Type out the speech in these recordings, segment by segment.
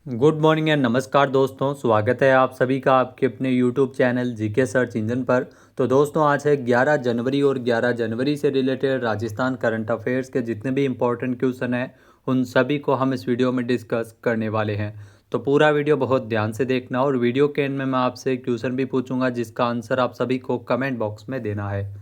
Good morning and नमस्कार दोस्तों, स्वागत है आप सभी का आपके अपने YouTube channel GK search engine पर। तो दोस्तों आज है 11 जनवरी और 11 जनवरी से रिलेटेड राजस्थान करंट अफेयर्स के जितने भी इम्पोर्टेंट क्वेश्चन हैं उन सभी को हम इस वीडियो में डिस्कस करने वाले हैं। तो पूरा वीडियो बहुत ध्यान से देखना और वीडियो के एंड में मैं आपसे क्वेश्चन भी पूछूंगा जिसका आंसर आप सभी को कमेंट बॉक्स में देना है।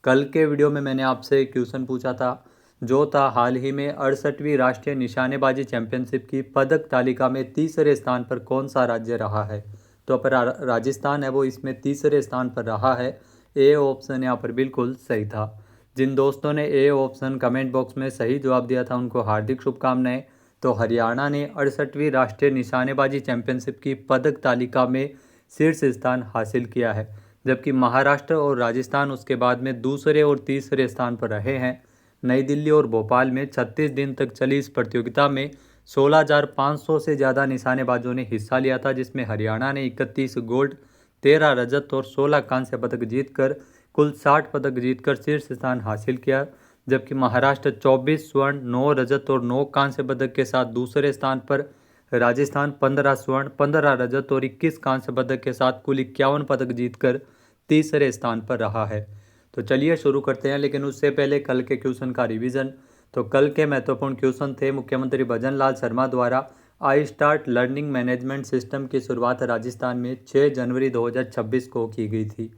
कल के वीडियो में मैंने आपसे क्वेश्चन पूछा था जो था हाल ही में 68वीं राष्ट्रीय निशानेबाजी चैंपियनशिप की पदक तालिका में तीसरे स्थान पर कौन सा राज्य रहा है। तो पर राजस्थान है वो इसमें तीसरे स्थान पर रहा है। ए ऑप्शन यहाँ पर बिल्कुल सही था। जिन दोस्तों ने ए ऑप्शन कमेंट बॉक्स में सही जवाब दिया था उनको हार्दिक शुभकामनाएं। तो हरियाणा ने 68वीं राष्ट्रीय निशानेबाजी चैंपियनशिप की पदक तालिका में शीर्ष स्थान हासिल किया है, जबकि महाराष्ट्र और राजस्थान उसके बाद में दूसरे और तीसरे स्थान पर रहे हैं। नई दिल्ली और भोपाल में 36 दिन तक चली इस प्रतियोगिता में 16,500 से ज़्यादा निशानेबाजों ने हिस्सा लिया था, जिसमें हरियाणा ने 31 गोल्ड, 13 रजत और 16 कांस्य पदक जीतकर कुल 60 पदक जीतकर शीर्ष स्थान हासिल किया, जबकि महाराष्ट्र 24 स्वर्ण, 9 रजत और 9 कांस्य पदक के साथ दूसरे स्थान पर। राजस्थान 15 स्वर्ण, 15 रजत और 21 कांस्य पदक के साथ कुल 51 पदक जीतकर तीसरे स्थान पर रहा है। तो चलिए शुरू करते हैं, लेकिन उससे पहले कल के क्वेश्चन का रिवीजन। तो कल के महत्वपूर्ण क्वेश्चन थे मुख्यमंत्री भजन लाल शर्मा द्वारा I start learning management system की शुरुआत राजस्थान में 6 जनवरी 2026 को की गई थी।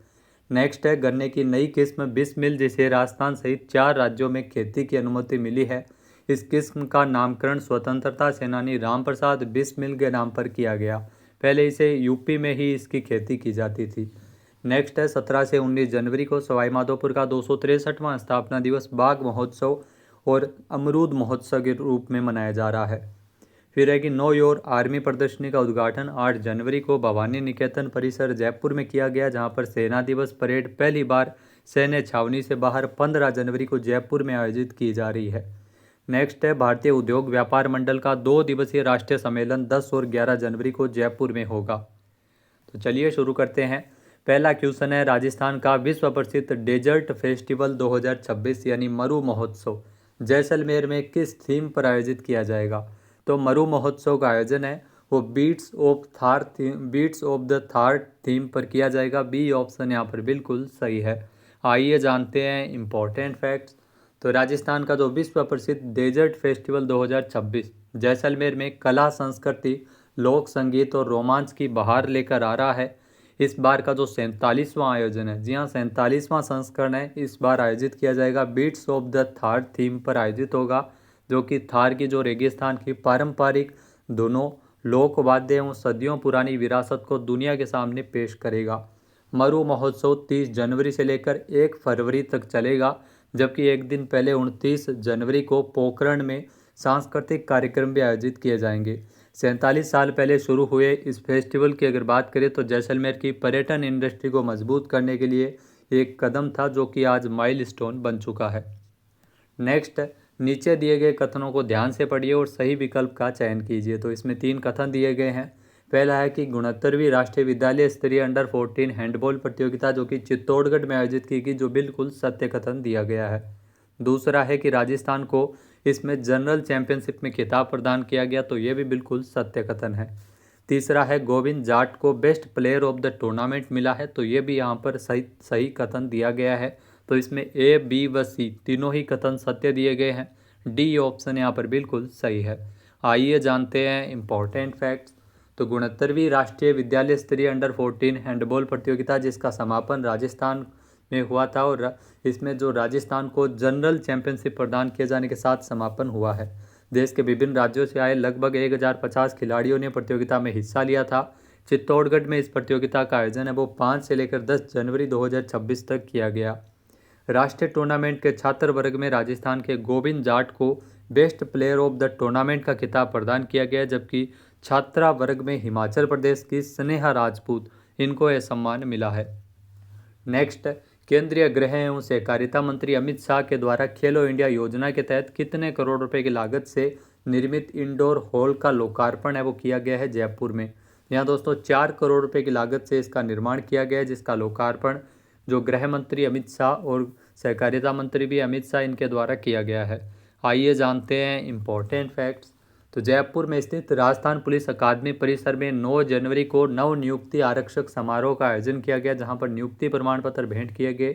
नेक्स्ट है गन्ने की नई किस्म बिस्मिल जिसे राजस्थान सहित 4 राज्यों में खेती की अनुमति मिली है। इस किस्म का नामकरण स्वतंत्रता सेनानी राम प्रसाद बिस्मिल के नाम पर किया गया। पहले इसे यूपी में ही इसकी खेती की जाती थी। नेक्स्ट है 17 से 19 जनवरी को सवाईमाधोपुर का 263वां स्थापना दिवस बाघ महोत्सव और अमरूद महोत्सव के रूप में मनाया जा रहा है। फिर है कि नो योर आर्मी प्रदर्शनी का उद्घाटन 8 जनवरी को भवानी निकेतन परिसर जयपुर में किया गया, जहां पर सेना दिवस परेड पहली बार सैन्य छावनी से बाहर 15 जनवरी को जयपुर में आयोजित की जा रही है। नेक्स्ट है भारतीय उद्योग व्यापार मंडल का 2 दिवसीय राष्ट्रीय सम्मेलन 10 और 11 जनवरी को जयपुर में होगा। तो चलिए शुरू करते हैं। पहला क्वेश्चन है राजस्थान का विश्व प्रसिद्ध डेजर्ट फेस्टिवल 2026 यानी मरु महोत्सव जैसलमेर में किस थीम पर आयोजित किया जाएगा। तो मरु महोत्सव का आयोजन है वो beats of the Thar theme पर किया जाएगा। बी ऑप्शन यहाँ पर बिल्कुल सही है। आइए जानते हैं इम्पोर्टेंट फैक्ट्स। तो राजस्थान का जो विश्व प्रसिद्ध डेजर्ट फेस्टिवल 2026 जैसलमेर में कला, संस्कृति, लोक संगीत और रोमांच की बहार लेकर आ रहा है। इस बार का जो 47वां आयोजन है, जी हाँ 47वां संस्करण है, इस बार आयोजित किया जाएगा beats of the Thar theme पर आयोजित होगा, जो कि थार की जो रेगिस्तान की पारंपरिक दोनों लोक वाद्य एवं सदियों पुरानी विरासत को दुनिया के सामने पेश करेगा। मरु महोत्सव 30 जनवरी से लेकर 1 फरवरी तक चलेगा, जबकि एक दिन पहले 29 जनवरी को पोखरण में सांस्कृतिक कार्यक्रम भी आयोजित किए जाएंगे। 47 साल पहले शुरू हुए इस फेस्टिवल की अगर बात करें तो जैसलमेर की पर्यटन इंडस्ट्री को मजबूत करने के लिए एक कदम था, जो कि आज माइलस्टोन बन चुका है। नेक्स्ट, नीचे दिए गए कथनों को ध्यान से पढ़िए और सही विकल्प का चयन कीजिए। तो इसमें 3 कथन दिए गए हैं। पहला है कि 69वीं राष्ट्रीय विद्यालय स्तरीय अंडर 14 हैंडबॉल प्रतियोगिता जो कि चित्तौड़गढ़ में आयोजित की गई, जो बिल्कुल सत्य कथन दिया गया है। दूसरा है कि राजस्थान को इसमें जनरल चैंपियनशिप में खिताब प्रदान किया गया, तो ये भी बिल्कुल सत्य कथन है। तीसरा है गोविंद जाट को best player of the tournament मिला है, तो ये भी यहाँ पर सही कथन दिया गया है। तो इसमें ए, बी व सी तीनों ही कथन सत्य दिए गए हैं। डी ऑप्शन यहाँ पर बिल्कुल सही है। आइए जानते हैं इम्पोर्टेंट फैक्ट्स। तो 69वीं राष्ट्रीय विद्यालय स्तरीय अंडर 14 हैंडबॉल प्रतियोगिता जिसका समापन राजस्थान में हुआ था और इसमें जो राजस्थान को जनरल चैंपियनशिप प्रदान किए जाने के साथ समापन हुआ है। देश के विभिन्न राज्यों से आए लगभग 1050 खिलाड़ियों ने प्रतियोगिता में हिस्सा लिया था। चित्तौड़गढ़ में इस प्रतियोगिता का आयोजन है वो 5 से लेकर 10 जनवरी 2026 तक किया गया। राष्ट्रीय टूर्नामेंट के छात्र वर्ग में राजस्थान के गोविंद जाट को best player of the tournament का खिताब प्रदान किया गया, जबकि छात्रा वर्ग में हिमाचल प्रदेश की स्नेहा राजपूत इनको यह सम्मान मिला है। नेक्स्ट, केंद्रीय गृह एवं सहकारिता मंत्री अमित शाह के द्वारा खेलो इंडिया योजना के तहत कितने करोड़ रुपए की लागत से निर्मित इंडोर हॉल का लोकार्पण है वो किया गया है जयपुर में। यहाँ दोस्तों 4 करोड़ रुपए की लागत से इसका निर्माण किया गया है, जिसका लोकार्पण जो गृह मंत्री अमित शाह और सहकारिता मंत्री भी अमित शाह इनके द्वारा किया गया है। आइए जानते हैं इम्पोर्टेंट फैक्ट्स। तो जयपुर में स्थित राजस्थान पुलिस अकादमी परिसर में 9 जनवरी को नव नियुक्ति आरक्षक समारोह का आयोजन किया गया, जहां पर नियुक्ति प्रमाण पत्र भेंट किए गए।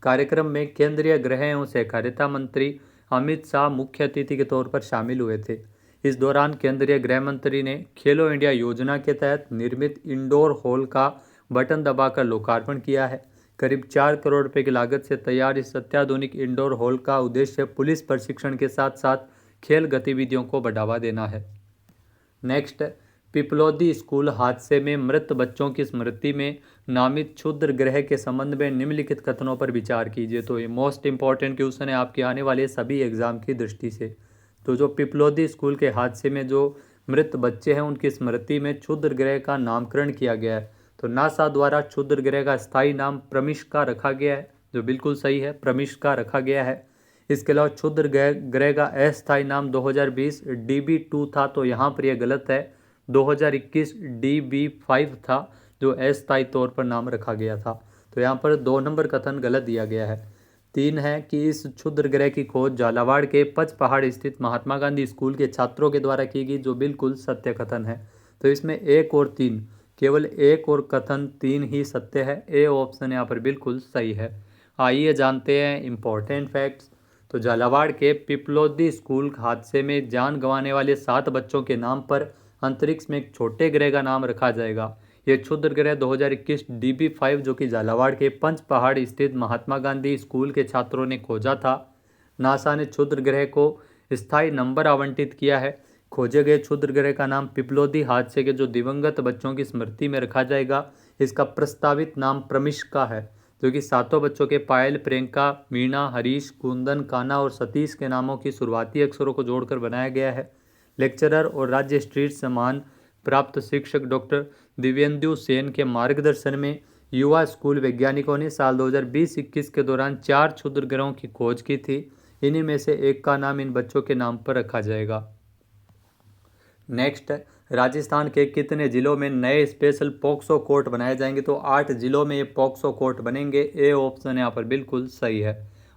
कार्यक्रम में केंद्रीय गृह एवं सहकारिता मंत्री अमित शाह मुख्य अतिथि के तौर पर शामिल हुए थे। इस दौरान केंद्रीय गृह मंत्री ने खेलो इंडिया योजना के तहत निर्मित इंडोर हॉल का बटन दबाकर लोकार्पण किया है। करीब 4 करोड़ रुपए की लागत से तैयार इस अत्याधुनिक इंडोर हॉल का उद्देश्य पुलिस प्रशिक्षण के साथ साथ खेल गतिविधियों को बढ़ावा देना है। नेक्स्ट, पिपलोदी स्कूल हादसे में मृत बच्चों की स्मृति में नामित क्षुद्र ग्रह के संबंध में निम्नलिखित कथनों पर विचार कीजिए। तो ये मोस्ट इंपॉर्टेंट क्वेश्चन है आपके आने वाले सभी एग्जाम की दृष्टि से। तो जो पिपलोदी स्कूल के हादसे में जो मृत बच्चे हैं उनकी स्मृति में क्षुद्र ग्रह का नामकरण किया गया है। तो नासा द्वारा क्षुद्र ग्रह का स्थायी नाम प्रमिष्का रखा गया है, जो बिल्कुल सही है, प्रमिष्का रखा गया है। इसके अलावा क्षुद्र ग्रह का अस्थायी नाम 2020 DB2 था, तो यहाँ पर यह गलत है, 2021 DB5 था जो अस्थायी तौर पर नाम रखा गया था। तो यहाँ पर 2 नंबर कथन गलत दिया गया है। 3 है कि इस क्षुद्र ग्रह की खोज झालावाड़ के पचपहाड़ स्थित महात्मा गांधी स्कूल के छात्रों के द्वारा की गई, जो बिल्कुल सत्य कथन है। तो इसमें 1 और 3, केवल 1 और कथन 3 ही सत्य है। ए ऑप्शन यहाँ पर बिल्कुल सही है। आइए जानते हैं इम्पोर्टेंट फैक्ट्स। तो झालावाड़ के पिपलोदी स्कूल हादसे में जान गंवाने वाले 7 बच्चों के नाम पर अंतरिक्ष में एक छोटे ग्रह का नाम रखा जाएगा। ये क्षुद्र ग्रह 2021 DB5 जो कि झालावाड़ के पंचपहाड़ स्थित महात्मा गांधी स्कूल के छात्रों ने खोजा था। नासा ने क्षुद्र ग्रह को स्थायी नंबर आवंटित किया है। खोजे गए क्षुद्र ग्रह का नाम पिपलोदी हादसे के जो दिवंगत बच्चों की स्मृति में रखा जाएगा। इसका प्रस्तावित नाम प्रमिष्का है, जो कि 7 बच्चों के पायल, प्रियंका, मीना, हरीश, कुंदन, कान्हा और सतीश के नामों की शुरुआती अक्षरों को जोड़कर बनाया गया है। लेक्चरर और राज्य स्ट्रीट सम्मान प्राप्त शिक्षक डॉक्टर दिव्येंदु सेन के मार्गदर्शन में युवा स्कूल वैज्ञानिकों ने साल 2020-21 के दौरान 4 क्षुद्र ग्रहों की खोज की थी। इन्हीं में से एक का नाम इन बच्चों के नाम पर रखा जाएगा। नेक्स्ट, राजस्थान के कितने जिलों में नए स्पेशल पॉक्सो कोर्ट बनाए जाएंगे? तो 8 जिलों में ये पॉक्सो कोर्ट बनेंगे। ए ऑप्शन यहाँ पर बिल्कुल सही है।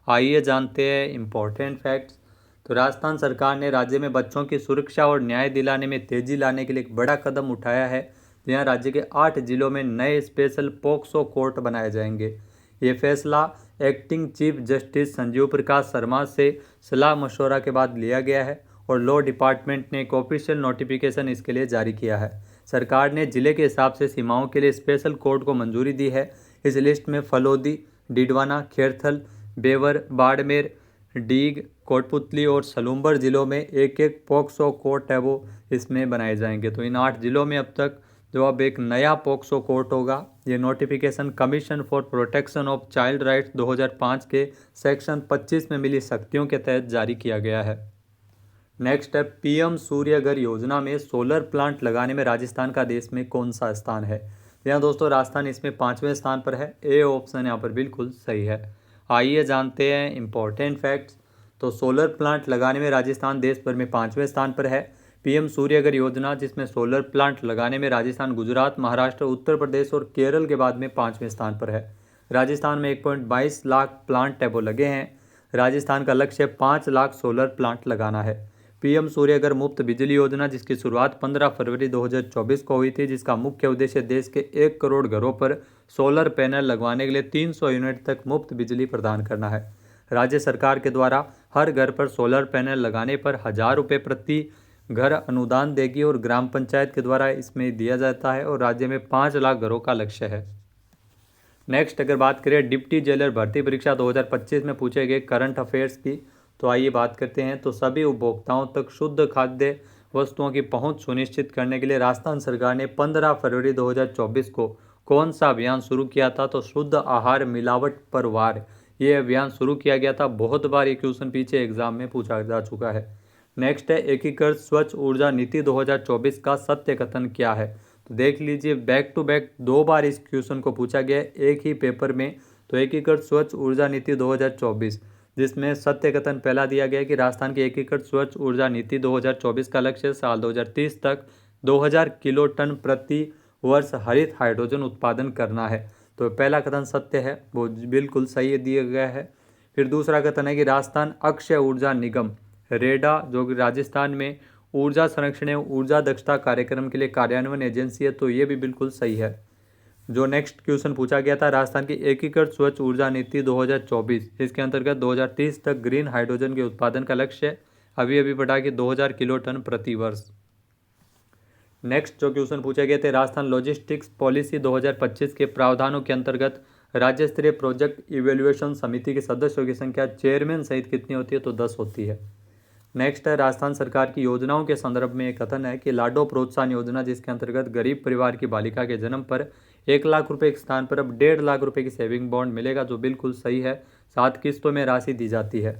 आइए जानते हैं इम्पोर्टेंट फैक्ट्स। तो राजस्थान सरकार ने राज्य में बच्चों की सुरक्षा और न्याय दिलाने में तेजी लाने के लिए एक बड़ा कदम उठाया है। यहाँ राज्य के 8 जिलों में नए स्पेशल पॉक्सो कोर्ट बनाए जाएंगे। ये फैसला acting chief justice Sanjeev Prakash Sharma से सलाह मशवरा के बाद लिया गया है और लॉ डिपार्टमेंट ने एक ऑफिशियल नोटिफिकेशन इसके लिए जारी किया है। सरकार ने जिले के हिसाब से सीमाओं के लिए स्पेशल कोर्ट को मंजूरी दी है। इस लिस्ट में फलोदी, डीडवाना, खेरथल, बेवर, बाड़मेर, डीग, कोटपुतली और सलूम्बर जिलों में एक एक पॉक्सो कोर्ट है वो इसमें बनाए जाएंगे। तो इन 8 जिलों में अब तक जो अब एक नया पॉक्सो कोर्ट होगा, ये notification commission for protection of child rights 2005 के सेक्शन 25 में मिली शक्तियों के तहत जारी किया गया है। नेक्स्ट है, PM सूर्यघर योजना में सोलर प्लांट लगाने में राजस्थान का देश में कौन सा स्थान है? यहाँ दोस्तों राजस्थान इसमें 5वें स्थान पर है। ए ऑप्शन यहाँ पर बिल्कुल सही है। आइए जानते हैं इम्पोर्टेंट फैक्ट्स। तो सोलर प्लांट लगाने में राजस्थान देश भर में 5वें स्थान पर है। PM सूर्यघर योजना जिसमें सोलर प्लांट लगाने में राजस्थान, गुजरात, महाराष्ट्र, उत्तर प्रदेश और केरल के बाद में 5वें स्थान पर है। राजस्थान में 1.22 लाख प्लांट है वो लगे हैं। राजस्थान का लक्ष्य 5 लाख सोलर प्लांट लगाना है। PM सूर्यघर मुफ्त बिजली योजना जिसकी शुरुआत 15 फरवरी 2024 को हुई थी, जिसका मुख्य उद्देश्य देश के 1 करोड़ घरों पर सोलर पैनल लगवाने के लिए 300 यूनिट तक मुफ्त बिजली प्रदान करना है। राज्य सरकार के द्वारा हर घर पर सोलर पैनल लगाने पर 1000 रुपये प्रति घर अनुदान देगी और ग्राम पंचायत के द्वारा इसमें दिया जाता है और राज्य में 5 लाख घरों का लक्ष्य है। नेक्स्ट अगर बात करें डिप्टी जेलर भर्ती परीक्षा 2025 में पूछे गए करंट अफेयर्स की, तो आइए बात करते हैं। तो सभी उपभोक्ताओं तक शुद्ध खाद्य वस्तुओं की पहुंच सुनिश्चित करने के लिए राजस्थान सरकार ने 15 फरवरी 2024 को कौन सा अभियान शुरू किया था? तो शुद्ध आहार मिलावट पर वार, ये अभियान शुरू किया गया था। बहुत बार ये क्वेश्चन पीछे एग्जाम में पूछा जा चुका है। नेक्स्ट है, एकीकृत स्वच्छ ऊर्जा नीति 2024 का सत्य कथन क्या है? तो देख लीजिए, बैक टू बैक 2 बार इस क्वेश्चन को पूछा गया है एक ही पेपर में। तो एकीकृत स्वच्छ ऊर्जा नीति 2024 जिसमें सत्य कथन पहला दिया गया कि राजस्थान की एकीकृत स्वच्छ ऊर्जा नीति 2024 का लक्ष्य साल 2030 तक 2000 किलो टन प्रति वर्ष हरित हाइड्रोजन उत्पादन करना है। तो पहला कथन सत्य है, वो बिल्कुल सही दिया गया है। फिर दूसरा कथन है कि राजस्थान अक्षय ऊर्जा निगम रेडा जो कि राजस्थान में ऊर्जा संरक्षण एवं ऊर्जा दक्षता कार्यक्रम के लिए कार्यान्वयन एजेंसी है, तो ये भी बिल्कुल सही है। जो नेक्स्ट क्वेश्चन पूछा गया था, राजस्थान की एकीकृत स्वच्छ ऊर्जा नीति 2024, इसके अंतर्गत 2030 तक ग्रीन हाइड्रोजन के उत्पादन का लक्ष्य है, अभी बढ़ा के 2000 किलो टन प्रति वर्ष। नेक्स्ट जो क्वेश्चन पूछे गए थे, राजस्थान लॉजिस्टिक्स पॉलिसी 2025 के प्रावधानों के अंतर्गत राज्य स्तरीय प्रोजेक्ट इवेल्युएशन समिति के सदस्यों की संख्या चेयरमैन सहित कितनी होती है, तो 10 होती है। नेक्स्ट है, राजस्थान सरकार की योजनाओं के संदर्भ में एक कथन है कि लाडो प्रोत्साहन योजना, जिसके अंतर्गत गरीब परिवार की बालिका के जन्म पर 1 लाख रुपए के स्थान पर अब 1.5 लाख रुपए की सेविंग बॉन्ड मिलेगा, जो बिल्कुल सही है। 7 किस्तों में राशि दी जाती है।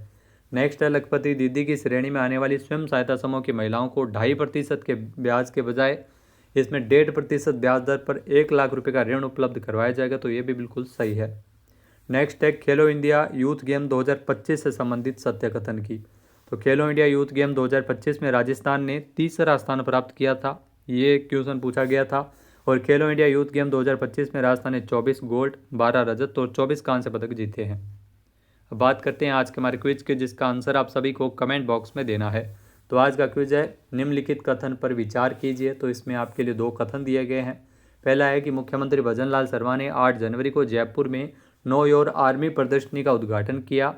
नेक्स्ट है, लखपति दीदी की श्रेणी में आने वाली स्वयं सहायता समूह की महिलाओं को 2.5% के ब्याज के बजाय इसमें 1.5% ब्याज दर पर 1 लाख रुपए का ऋण उपलब्ध करवाया जाएगा, तो ये भी बिल्कुल सही है। नेक्स्ट है, खेलो इंडिया यूथ गेम 2025 से संबंधित सत्य कथन की। तो खेलो इंडिया यूथ गेम 2025 में राजस्थान ने तीसरा स्थान प्राप्त किया था, ये क्वेश्चन पूछा गया था। और खेलो इंडिया यूथ गेम 2025 में राजस्थान ने 24 गोल्ड, 12 रजत और 24 कांस्य पदक जीते हैं। अब बात करते हैं आज के हमारे क्विज के, जिसका आंसर आप सभी को कमेंट बॉक्स में देना है। तो आज का क्विज है, निम्नलिखित कथन पर विचार कीजिए। तो इसमें आपके लिए 2 कथन दिए गए हैं। पहला है कि मुख्यमंत्री भजन लाल शर्मा ने 8 जनवरी को जयपुर में नो योर आर्मी प्रदर्शनी का उद्घाटन किया।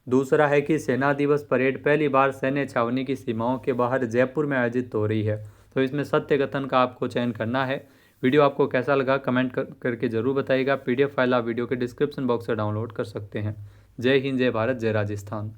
दूसरा है कि सेना दिवस परेड पहली बार सैन्य छावनी की सीमाओं के बाहर जयपुर में आयोजित हो रही है। तो इसमें सत्य कथन का आपको चयन करना है। वीडियो आपको कैसा लगा कमेंट करके जरूर बताइएगा। PDF फाइल आप वीडियो के डिस्क्रिप्शन बॉक्स से डाउनलोड कर सकते हैं। जय हिंद, जय भारत, जय राजस्थान।